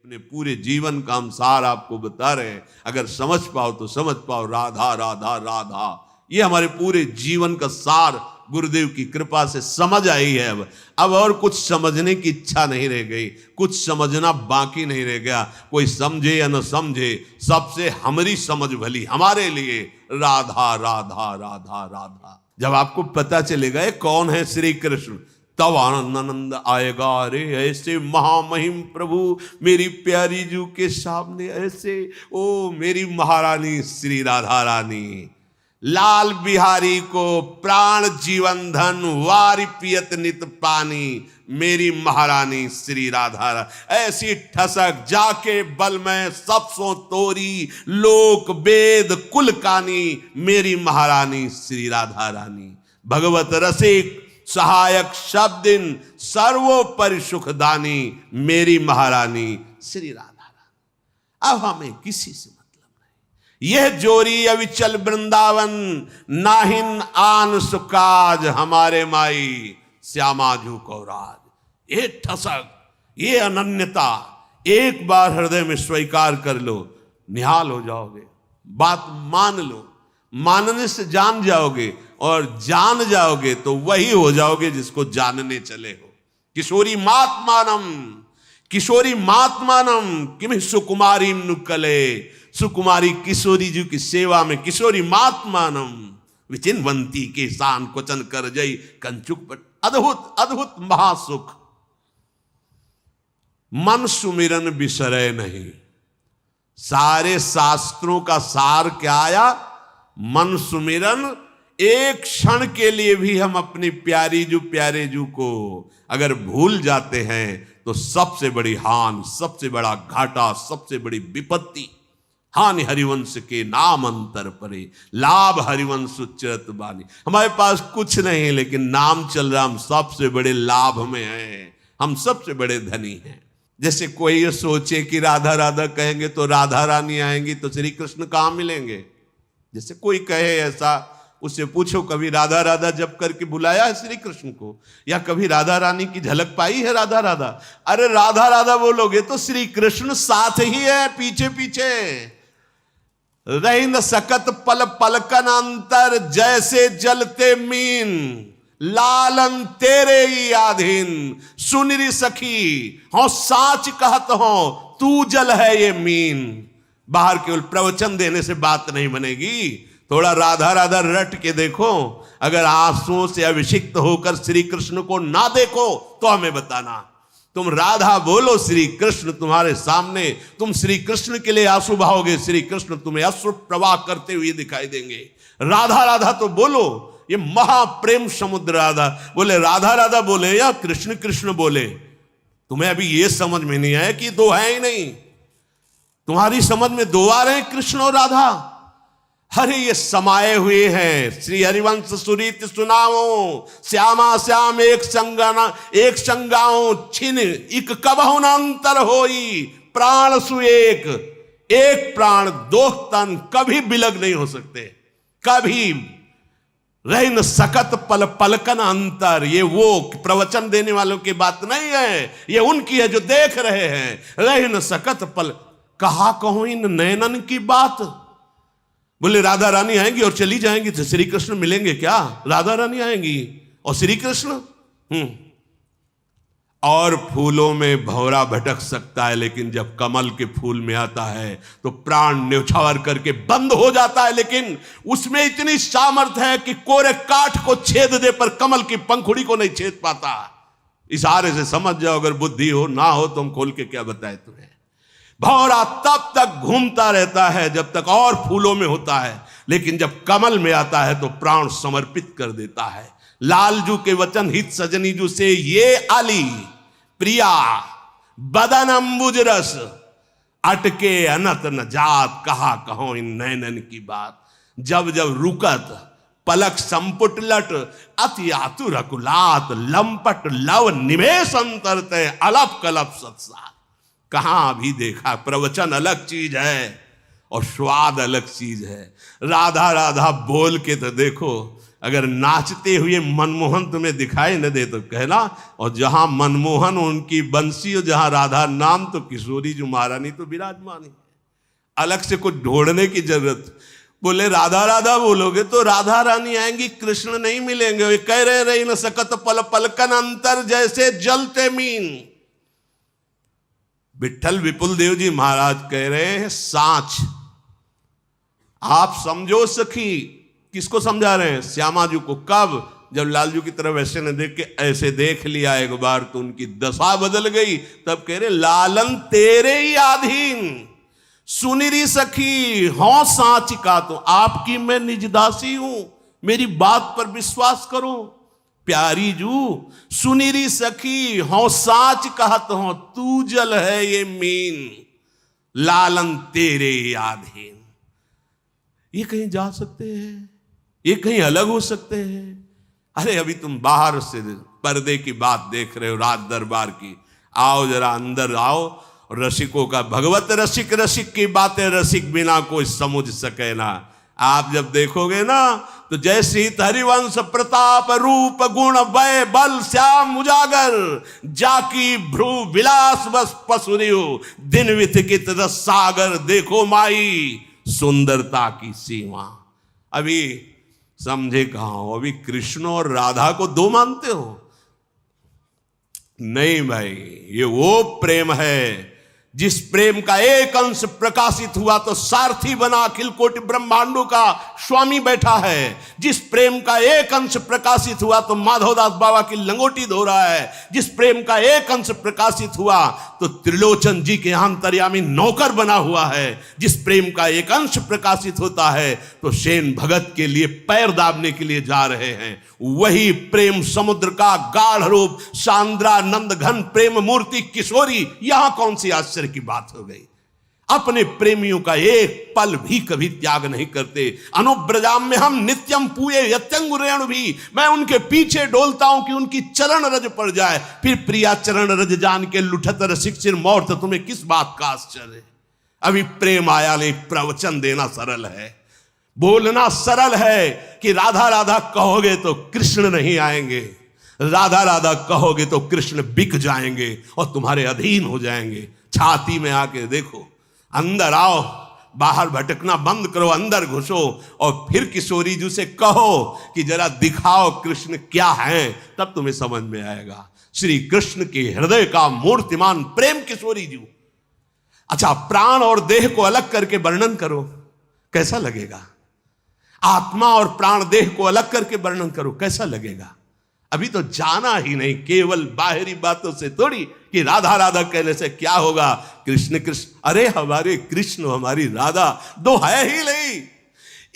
अपने पूरे जीवन का हम सार आपको बता रहे हैं। अगर समझ पाओ तो समझ पाओ, राधा राधा राधा, ये हमारे पूरे जीवन का सार गुरुदेव की कृपा से समझ आई है। अब और कुछ समझने की इच्छा नहीं रह गई, कुछ समझना बाकी नहीं रह गया। कोई समझे या न समझे, सबसे हमारी समझ भली, हमारे लिए राधा राधा राधा राधा। जब आपको पता चलेगा ये कौन है श्री कृष्ण, तब आनंद आएगा। अरे ऐसे महामहिम प्रभु मेरी प्यारी जू के सामने ऐसे, ओ मेरी महारानी श्री राधा रानी, लाल बिहारी को प्राण जीवन धन वारि पियत नित पानी, मेरी महारानी श्री राधा। ऐसी ठसक जाके बल में सबसों तोरी, लोक वेद कुल कानी, मेरी महारानी श्री राधा रानी। भगवत रसिक सहायक शब्दिन सर्वोपरि सुखदानी, मेरी महारानी श्री राधा रानी। अब हमें किसी से यह जोरी अविचल वृंदावन, नाहिन आन सुकाज, हमारे माई श्यामा जू को राज। ये ठसक, ये अनन्यता एक बार हृदय में स्वीकार कर लो, निहाल हो जाओगे। बात मान लो, मानने से जान जाओगे, और जान जाओगे तो वही हो जाओगे जिसको जानने चले हो। किशोरी मात्मानम, किशोरी मात्मानम किम सुकुमारी नुकले, सुकुमारी किशोरी जी की सेवा में किशोरी मात्मानम विचिन्वंती के शान क्वचन कर जई कंचुक पर। अद्भुत अद्भुत महासुख। मन सुमिरन बिसरे नहीं। सारे शास्त्रों का सार क्या आया? मन सुमिरन। एक क्षण के लिए भी हम अपनी प्यारी जू प्यारे जू को अगर भूल जाते हैं तो सबसे बड़ी हानि, सबसे बड़ा घाटा, सबसे बड़ी विपत्ति। हानि हरिवंश के नाम अंतर परे, लाभ हरिवंश उच्चरत बानी। हमारे पास कुछ नहीं लेकिन नाम चल रहा, हम सबसे बड़े लाभ में हैं, हम सबसे बड़े धनी हैं। जैसे कोई ये सोचे कि राधा राधा कहेंगे तो राधा रानी आएंगी तो श्री कृष्ण कहाँ मिलेंगे। जैसे कोई कहे ऐसा, उससे पूछो कभी राधा राधा जप करके बुलाया है श्री कृष्ण को, या कभी राधा रानी की झलक पाई है राधा राधा? अरे राधा राधा बोलोगे तो श्री कृष्ण साथ ही है, पीछे पीछे। रही न सकत पल पलकन अंतर, जैसे जलते मीन, लालन तेरे ही आधीन। सुनरी सखी हो साच कहत हो, तू जल है ये मीन। बाहर केवल प्रवचन देने से बात नहीं बनेगी, थोड़ा राधा राधा रट के देखो। अगर आंसुओं से अभिषिक्त होकर श्री कृष्ण को ना देखो तो हमें बताना। तुम राधा बोलो, श्री कृष्ण तुम्हारे सामने, तुम श्री कृष्ण के लिए आंसू बहाओगे, श्री कृष्ण तुम्हें अश्रु प्रवाह करते हुए दिखाई देंगे। राधा राधा तो बोलो, ये महाप्रेम समुद्र राधा बोले, राधा राधा बोले या कृष्ण कृष्ण बोले। तुम्हें अभी ये समझ में नहीं आया कि दो है ही नहीं, तुम्हारी समझ में दो आ रहे हैं, कृष्ण और राधा। अरे ये समाये हुए हैं। श्री हरिवंश सुरीत सुनाओ, श्यामा श्याम एक संगाना एक संगाओ, छिन इक कबहु न अंतर होई, प्राण सुएक, एक प्राण दो तन, कभी बिलग नहीं हो सकते, कभी रह न सकत पल पलकन अंतर। ये वो प्रवचन देने वालों की बात नहीं है, ये उनकी है जो देख रहे हैं। रह न सकत पल, कहा कहूं इन नैनन की बात। बोले राधा रानी आएंगी और चली जाएंगी तो श्री कृष्ण मिलेंगे क्या? राधा रानी आएंगी और श्री कृष्ण। और फूलों में भंवरा भटक सकता है, लेकिन जब कमल के फूल में आता है तो प्राण न्यौछावर करके बंद हो जाता है। लेकिन उसमें इतनी सामर्थ्य है कि कोरे काठ को छेद दे पर कमल की पंखुड़ी को नहीं छेद पाता। इशारे से समझ जाओ, अगर बुद्धि हो ना हो तो हम खोल के क्या बताए तुम्हें। भंवरा तब तक घूमता रहता है जब तक और फूलों में होता है, लेकिन जब कमल में आता है तो प्राण समर्पित कर देता है। लालजू के वचन हित सजनी जू से ये आली प्रिया बदन अंबुज रस, अटके अनत न जात, कहा कहो इन नैनन की बात। जब जब रुकत पलक संपुट लट, अति आतुर अकुलात, लंपट लव निवेश अंतरते, अलप कलप सत्सात। कहां भी देखा, प्रवचन अलग चीज है और स्वाद अलग चीज है। राधा राधा बोल के तो देखो, अगर नाचते हुए मनमोहन तुम्हें दिखाई न दे तो कहना, और जहां मनमोहन उनकी बंसी और जहां राधा नाम तो किशोरी जो महारानी तो विराजमान है, अलग से कुछ ढूंढने की जरूरत। बोले राधा राधा बोलोगे तो राधा रानी आएंगी, कृष्ण नहीं मिलेंगे। वे कह रहे न सकत पल पलकन अंतर जैसे जलते मीन। विठल विपुल देव जी महाराज कह रहे हैं सांच आप समझो सखी। किसको समझा रहे हैं? श्यामा जी को। कब? जब लालजू की तरफ ऐसे न देख के ऐसे देख लिया एक बार तो उनकी दशा बदल गई। तब कह रहे लालन तेरे ही अधीन सुनिरी सखी हौ सांच का, तो आपकी मैं निजदासी हूं, मेरी बात पर विश्वास करो। प्यारी जू सुनिरी सखी हौ सांच कहत हो, तू जल है ये मीन, लालन तेरे अधीन। ये कहीं जा सकते हैं, ये कहीं अलग हो सकते हैं। अरे अभी तुम बाहर से पर्दे की बात देख रहे हो, राज दरबार की। आओ जरा अंदर आओ। रसिकों का भगवत रसिक, रसिक की बातें रसिक बिना कोई समझ सके ना। आप जब देखोगे ना तो जैसी हरिवंश प्रताप रूप गुण वय बल श्याम उजागर, जाकी भ्रू विलास बस पसुरियो, दिन विथिकित रस सागर, देखो माई सुंदरता की सीमा। अभी समझे कहां हो? अभी कृष्ण और राधा को दो मानते हो? नहीं भाई, ये वो प्रेम है जिस प्रेम का एक अंश प्रकाशित हुआ तो सारथी बना अखिल कोटि ब्रह्मांडों का स्वामी बैठा है। जिस प्रेम का एक अंश प्रकाशित हुआ तो माधवदास बाबा की लंगोटी धो रहा है। जिस प्रेम का एक अंश प्रकाशित हुआ तो त्रिलोचन जी के अंतर्यामी नौकर बना हुआ है। जिस प्रेम का एक अंश प्रकाशित होता है तो सेन भगत के लिए पैर दाबने के लिए जा रहे हैं। वही प्रेम समुद्र का गाढ़ रूप सांद्रा नंद घन प्रेम मूर्ति किशोरी, यहां कौन सी आश्चर्य की बात हो गई। अपने प्रेमियों का एक पल भी कभी त्याग नहीं करते। अनुब्रजाम में हम नित्यम पूये यत्यंगुरेण भी, मैं उनके पीछे डोलता हूं कि उनकी चरण रज पड़ जाए। फिर प्रिया चरण रज जान के लुठत रसिक सिर मोर, तो तुम्हें किस बात का आश्चर्य है? अभी प्रेम आया नहीं। प्रवचन देना सरल है, बोलना सरल है कि राधा राधा कहोगे तो कृष्ण नहीं आएंगे, राधा राधा कहोगे तो कृष्ण बिक जाएंगे और तुम्हारे अधीन हो जाएंगे। छाती में आके देखो, अंदर आओ, बाहर भटकना बंद करो, अंदर घुसो और फिर किशोरी जी से कहो कि जरा दिखाओ कृष्ण क्या है, तब तुम्हें समझ में आएगा। श्री कृष्ण के हृदय का मूर्तिमान प्रेम किशोरी जी। अच्छा, प्राण और देह को अलग करके वर्णन करो, कैसा लगेगा? आत्मा और प्राण देह को अलग करके वर्णन करो, कैसा लगेगा? अभी तो जाना ही नहीं, केवल बाहरी बातों से थोड़ी कि राधा राधा कहने से क्या होगा। कृष्ण कृष्ण, अरे हमारे कृष्ण हमारी राधा दो है ही नहीं।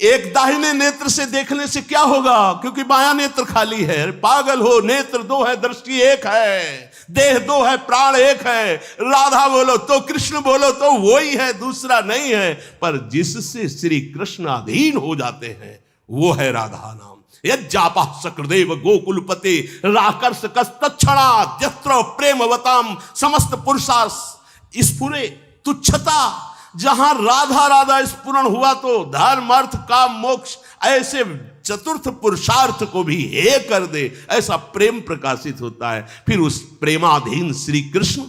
एक दाहिने नेत्र से देखने से क्या होगा, क्योंकि बायां नेत्र खाली है। पागल हो, नेत्र दो है, दृष्टि एक है, देह दो है, प्राण एक है। राधा बोलो तो कृष्ण बोलो तो वो ही है, दूसरा नहीं है। पर जिससे श्री कृष्ण अधीन हो जाते हैं वो है राधा नाम। यज्जापा सकृदेव गोकुलपते राकर्ष कस्तक्षणा यत्र प्रेमवताम समस्त पुरुषा स्फुरे तुच्छता। जहां राधा राधा स्फुरण हुआ तो धर्म अर्थ काम मोक्ष ऐसे चतुर्थ पुरुषार्थ को भी हे कर दे, ऐसा प्रेम प्रकाशित होता है। फिर उस प्रेमाधीन श्री कृष्ण,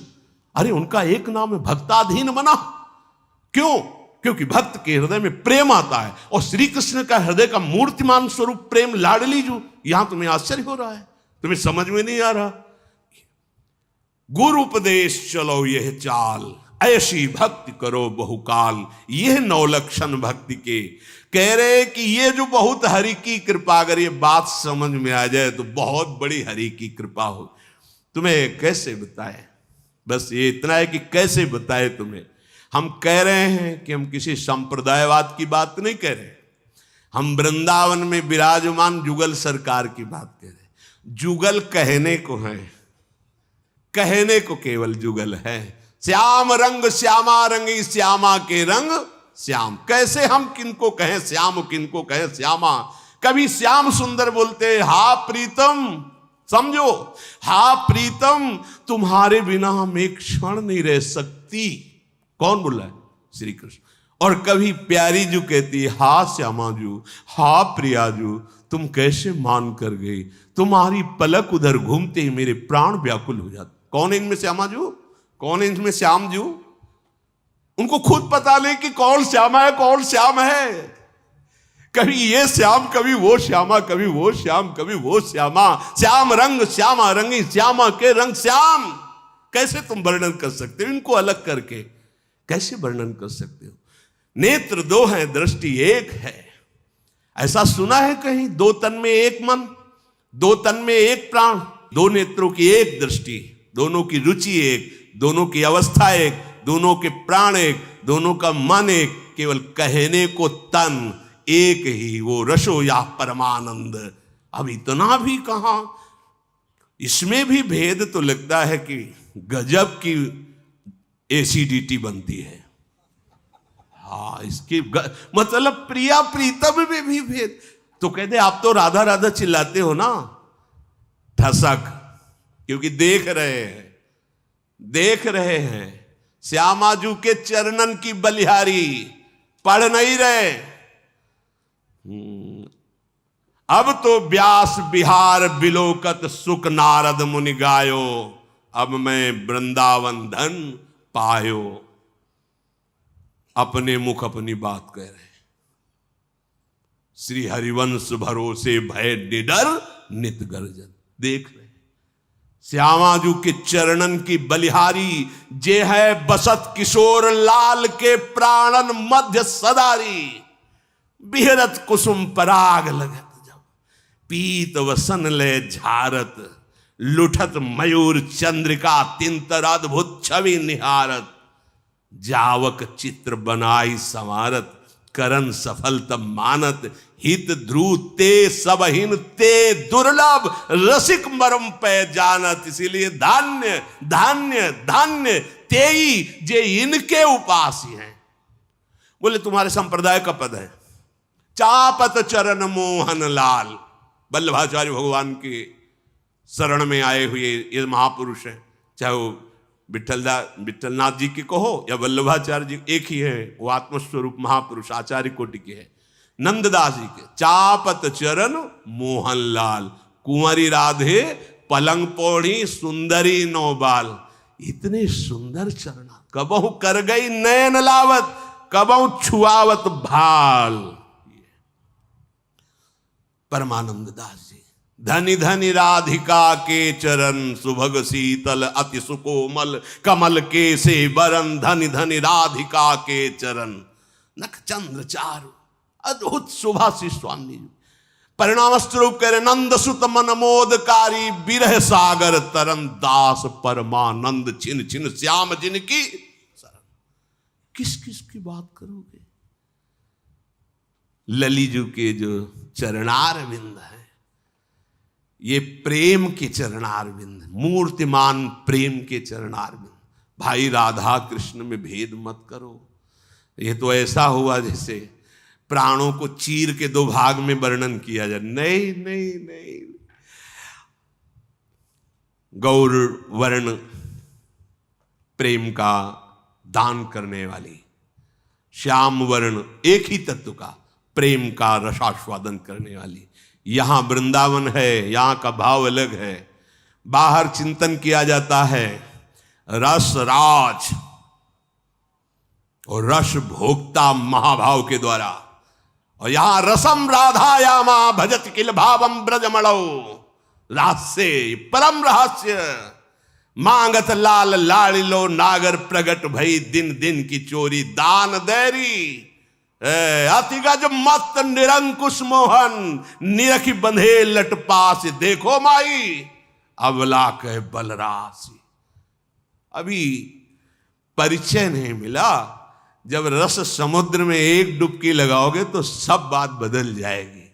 अरे उनका एक नाम है भक्ताधीन बना। क्यों? क्योंकि भक्त के हृदय में प्रेम आता है। और श्री कृष्ण का हृदय का मूर्तिमान स्वरूप प्रेम लाडली जो, यहां तुम्हें आश्चर्य हो रहा है, तुम्हें समझ में नहीं आ रहा। गुरु उपदेश चलो यह चाल, ऐसी भक्ति करो बहुकाल। यह 9 लक्षण भक्ति के कह रहे कि ये जो बहुत हरि की कृपा, अगर ये बात समझ में आ जाए तो बहुत बड़ी हरि की कृपा हो। तुम्हें कैसे बताए, बस ये इतना है कि कैसे बताए तुम्हें। हम कह रहे हैं कि हम किसी संप्रदायवाद की बात नहीं कह रहे, हम वृंदावन में विराजमान जुगल सरकार की बात कह रहे। जुगल कहने को है, कहने को केवल जुगल है। श्याम रंग श्यामा रंगी, श्यामा के रंग श्याम। कैसे हम किनको कहें श्याम, किनको कहें श्यामा? कभी श्याम सुंदर बोलते, हा प्रीतम, समझो, हा प्रीतम तुम्हारे बिना हम एक क्षण नहीं रह सकती। कौन बोल रहा है? श्री कृष्ण। और कभी प्यारी जू कहती, हा श्यामा जू, हा प्रिया जू तुम कैसे मान कर गई? तुम्हारी पलक उधर घूमते ही मेरे प्राण व्याकुल हो जाते। कौन है इनमें श्यामा जू? कौन है इनमें श्याम जू? उनको खुद पता नहीं कि कौन श्यामा है, कौन श्याम है। कभी ये श्याम, कभी वो श्यामा, कभी वो श्याम, कभी वो श्यामा। श्याम रंग श्यामा रंगी, श्यामा के रंग श्याम। कैसे तुम वर्णन कर सकते हो इनको अलग करके? कैसे वर्णन कर सकते हो? नेत्र दो हैं, दृष्टि एक है। ऐसा सुना है कहीं? दो तन में एक मन, दो तन में एक प्राण, दो नेत्रों की एक दृष्टि, दोनों की रुचि एक, दोनों की अवस्था एक, दोनों के प्राण एक, दोनों का मन एक, केवल कहने को तन एक ही, वो रसो या परमानंद। अब इतना भी कहां? इसमें भी भेद तो लगता है कि गजब की एसिडिटी बनती है। हाँ, इसकी मतलब प्रिया प्रीतम में भी भेद। तो कहते आप तो राधा राधा चिल्लाते हो ना, ठसक, क्योंकि देख रहे हैं, देख रहे हैं श्यामाजू के चरणन की बलिहारी, पढ़ नहीं रहे। अब तो व्यास बिहार बिलोकत सुख नारद मुनि गायो, अब मैं वृंदावन धन पायो। अपने मुख अपनी बात कह रहे। श्री हरिवंश भरोसे भय निडर नित गर्जन। देख रहे श्यामाजू के चरणन की बलिहारी, जे है बसत किशोर लाल के प्राणन मध्य सदारी। बिहरत कुसुम पराग लगत जब, पीत वसन ले झारत। लुठत मयूर चंद्रिका तिंतर अद्भुत छवि निहारत। जावक चित्र बनाई संवारत, करन सफल तब मानत। हित ध्रुव ते सबहीन ते दुर्लभ, रसिक मरम पे जानत। इसीलिए धान्य धान्य धान्य तेई जे इनके उपासी हैं। बोले तुम्हारे संप्रदाय का पद है, चापत चरण मोहन लाल। वल्लभाचार्य भगवान के शरण में आए हुए ये महापुरुष हैं, चाहे वो विठलनाथ जी की कहो या वल्लभाचार्य जी, एक ही है, वो आत्मस्वरूप महापुरुष आचार्य कोटि के हैं। नंददास जी के चापत चरण मोहन लाल, कुंवरी राधे पलंग पौड़ी सुंदरी नौबाल। इतने सुंदर चरण, कबहु कर गई नयन लावत, कबहु छुआवत भाल। परमानंद दास जी, धनी धनी राधिका के चरण, सुभग शीतल अति सुकोमल कमल के से बरन। धनी धनी राधिका के चरण, नख चंद्र चारु अद्भुत सुभाषी स्वामी जी। परिणाम स्वरूप कह रहे नंद सुत मन मोदकारी, बिरह सागर तरन दास परमानंद। छिन छिन श्याम जिनकी शरण। किस किस की बात करोगे? ललीजू के जो चरणार बिंद है, ये प्रेम के चरणार बिंद, मूर्तिमान प्रेम के चरणार बिंद। भाई राधा कृष्ण में भेद मत करो। ये तो ऐसा हुआ जैसे प्राणों को चीर के दो भाग में वर्णन किया जाए। नहीं नहीं नहीं, गौर वर्ण प्रेम का दान करने वाली, श्याम वर्ण एक ही तत्व का प्रेम का रसास्वादन करने वाली। यहां वृंदावन है, यहां का भाव अलग है। बाहर चिंतन किया जाता है रस राज और रस भोक्ता महाभाव के द्वारा, और यहां रसम राधायामा भजत किल भावम ब्रजमणौ। रहस्य परम रहस्य, मांगत लाल लाड़िलो नागर प्रगट भई। दिन दिन की चोरी दान देरी। अतिगज मत निरंकुश मोहन, निरखी बंधे लट पास। देखो माई अबला कह बलरासी। अभी परिचय नहीं मिला, जब रस समुद्र में एक डुबकी लगाओगे तो सब बात बदल जाएगी।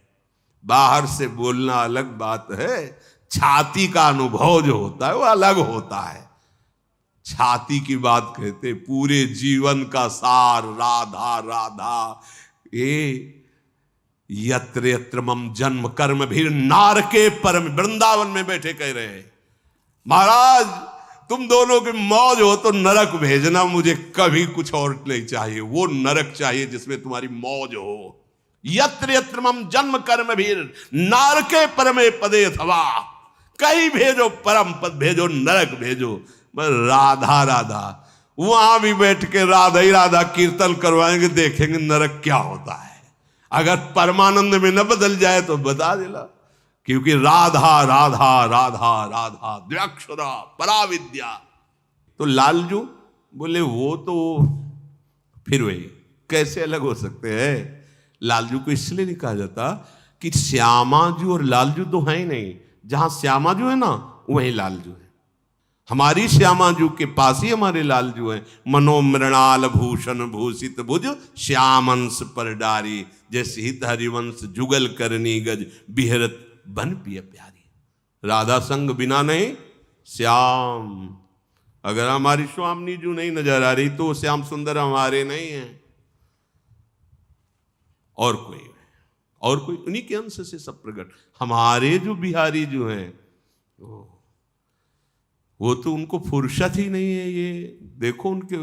बाहर से बोलना अलग बात है, छाती का अनुभव जो होता है वो अलग होता है। छाती की बात कहते, पूरे जीवन का सार राधा राधा। ये यत्र यत्र मम जन्म कर्म भी नार के परम। वृंदावन में बैठे कह रहे हैं महाराज तुम दोनों की मौज हो तो नरक भेजना, मुझे कभी कुछ और नहीं चाहिए। वो नरक चाहिए जिसमें तुम्हारी मौज हो। यत्र यत्र मम जन्म कर्म भीर नारके परमे पदे अथवा, कहीं भेजो परम पद भेजो, नरक भेजो, बस राधा राधा। वहां भी बैठ के राधा ही राधा कीर्तन करवाएंगे, देखेंगे नरक क्या होता है। अगर परमानंद में न बदल जाए तो बता देला, क्योंकि राधा राधा राधा राधा द्व्यक्षरा पराविद्या। तो लालजू बोले वो तो फिर वही कैसे अलग हो सकते हैं। लालजू को इसलिए नहीं कहा जाता कि श्यामाजू और लालजू तो है ही नहीं। जहां श्यामाजू है ना वहीं लालजू है। हमारी श्यामाजू के पास ही हमारे लालजू है। मनोमृणाल भूषण भूषित भुज श्यामंश पर डारी, जैसे हित हरिवंश जुगल करनी गज बिहरत बन पिय प्यारी। राधा संग बिना नहीं श्याम। अगर हमारी स्वामिनी जू नहीं नजर आ रही तो श्याम सुंदर हमारे नहीं है, और कोई उन्हीं के अंश से सब प्रकट। हमारे जो बिहारी जो हैं वो तो उनको फुर्सत ही नहीं है। ये देखो उनके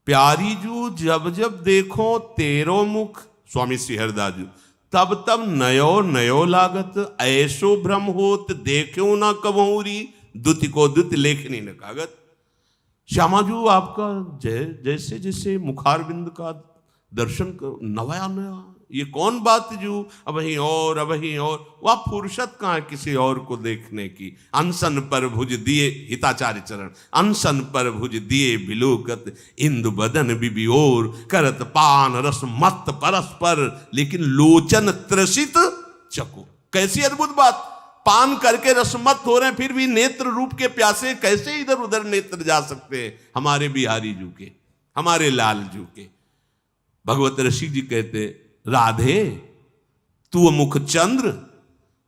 प्यारी जू जब जब देखो तेरो मुख, स्वामी श्री हरिदास जी, तब तब नयो नयो लागत। ऐसो भ्रम होत देखो ना कबहूरी, दुति को दुति लेखनी न कागत। श्यामाजू आपका जैसे जैसे मुखारविंद का दर्शन नया नया, ये कौन बात जू अब ही और वह फुर्सत कहाँ है किसी और को देखने की। अनशन पर भुज दिए, हिताचार्य चरण, अनशन पर भुज दिए बिलोकत, इंदु बदन बिबियोर करत पान रस मत परस्पर, लेकिन लोचन त्रसित चको। कैसी अद्भुत बात, पान करके रसमत हो रहे हैं फिर भी नेत्र रूप के प्यासे कैसे इधर उधर नेत्र जा सकते हैं हमारे बिहारी जू के, हमारे लाल जू के। भगवत ऋषि जी कहते राधे तू मुख चंद्र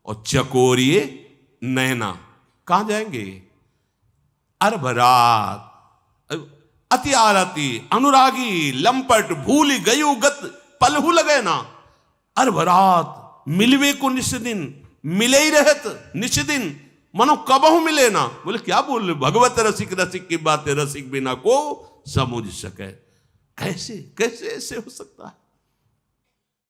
और चकोरिए नैना, कहां जाएंगे। अरभरात अति आरती अनुरागी लंपट भूल गयु गत पलहु लगे ना। अरभरात मिलवे को निस दिन, मिले ही रहत निस दिन, मनो कबहू मिले ना। बोले क्या बोल रहे, भगवत रसिक रसिक की बातें रसिक बिना को समझ सके। कैसे कैसे ऐसे हो सकता है।